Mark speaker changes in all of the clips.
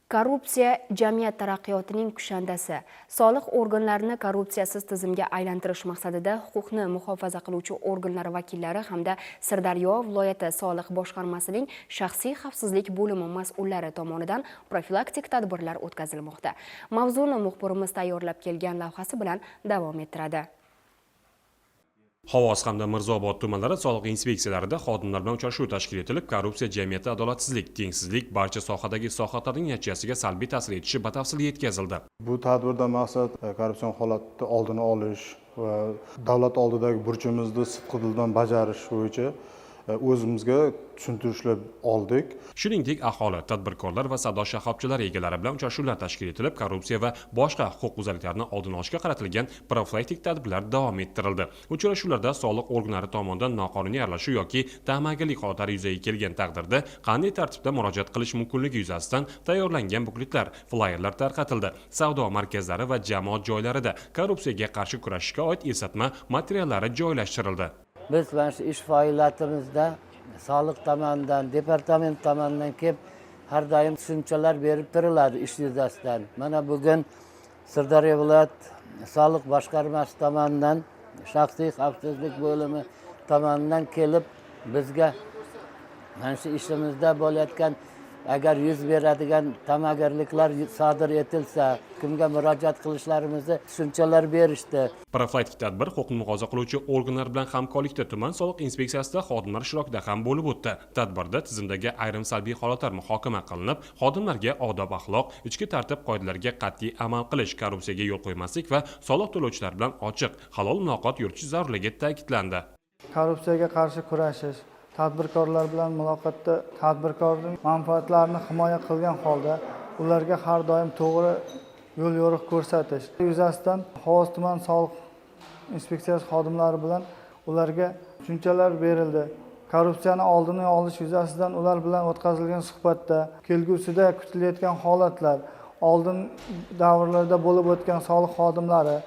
Speaker 1: Korrupsiya jamiyat taraqqiyotining kushandasi. Soliq organlarini korrupsiyasiz tizimga aylantirish maqsadida huquqni muhofaza qiluvchi organlar vakillari hamda Sirdaryo viloyati soliq boshqarmasining shaxsiy xavfsizlik bo'limi mas'ullari tomonidan profilaktik tadbirlar o'tkazilmoqda. Mavzuni muxbirimiz tayyorlab kelgan lavhasi bilan davom ettiradi.
Speaker 2: Xovos hamda Mirzobod tumanlari soliq inspeksiyalarida xodimlar bilan uchrashuv tashkil etilib, korrupsiya jamiyatda adolatsizlik, tengsizlik barcha sohadagi islohotlarning natijasiga salbiy ta'sir etishi batafsil yetkazildi.
Speaker 3: Bu tadbirda maqsad korrupsion holatni oldini olish va davlat oldidagi burchimizni sidqidildan bajarish bo'yicha o'zimizga tushuntirishlar oldik.
Speaker 2: Shuningdek, aholi, tadbirkorlar va savdo shoxobchalari egalari bilan uchrashuvlar tashkil etilib, korrupsiya va boshqa huquqbuzarliklarni oldini olishga qaratilgan profilaktik tadbirlar davom ettirildi. Uchrashuvlarda soliq organlari tomonidan noqonuniy aralashuv yoki ta'magarlik holatlari yuzaga kelgan taqdirda qanday tartibda murojaat qilish mumkinligi yuzasidan tayyorlangan bukletlar, flayerlar tarqatildi. Savdo markazlari va jamoat joylarida korrupsiyaga qarshi kurashishga oid eslatma materiallari joylashtirildi.
Speaker 4: Biz mana shu ish faoliyatimizda soliq tomonidan, departament tomonidan kelib har doim tushunchalar berib turiladi ish yuzasidan. Mana bugun Sirdaryo viloyat soliq boshqarmasi tomonidan shaxsiy xavfsizlik bo'limi tomonidan kelib bizga mana shu ishimizda bo'layotgan agar yuz beradigan ta'magarliklar sodir etilsa, kimga murojaat qilishlarimizni tushunchalar berishdi.
Speaker 2: Profilaktik tadbir huquqni muhofaza qiluvchi organlar bilan hamkorlikda tuman soliq inspeksiyasida xodimlar ishtirokida ham bo'lib o'tdi. Tadbirda tizimdagi ayrim salbiy holatlar muhokama qilinib, xodimlarga odob axloq, ichki tartib qoidalariga qat'iy amal qilish, korrupsiyaga yo'l qo'ymaslik va soliq to'lovchilar bilan ochiq, halol muloqot yuritish zarurligi ta'kidlandi.
Speaker 5: Korrupsiyaga qarshi kurashish, tadbirkorlar bilan muloqotda tadbirkorning manfaatlarini himoya qilgan holda ularga har doim to'g'ri yo'l yo'riq ko'rsatish yuzasidan Xovos tuman soliq inspeksiyasi xodimlari bilan ularga tushunchalar berildi. Korrupsiyani oldini olish yuzasidan ular bilan o'tkazilgan suhbatda kelgusida kutilayotgan holatlar, oldin davrlarda bo'lib o'tgan soliq xodimlari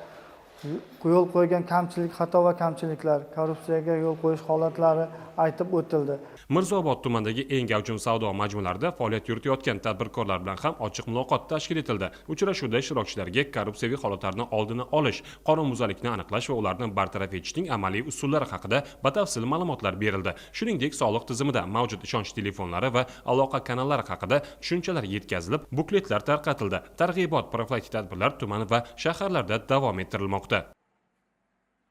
Speaker 5: yo'l qo'ygan kamchilik, xato va kamchiliklar, korrupsiyaga yo'l qo'yish holatlari aytib o'tildi.
Speaker 2: Mirzobod tumanidagi eng gavjum savdo majmualarida faoliyat yuritayotgan tadbirkorlar bilan ham ochiq muloqot tashkil etildi. Uchrashuvda ishtirokchilarga korrupsiyaviy holatlarni oldini olish, qonunbuzarlikni aniqlash va ularni bartaraf etishning amaliy usullari haqida batafsil ma'lumotlar berildi. Shuningdek, soliq tizimida mavjud ishonch telefonlari va aloqa kanallari haqida tushunchalar yetkazilib, bukletlar tarqatildi. Targ'ibot profilaktik tadbirlar tuman va shaharlarda davom ettirilmoqda.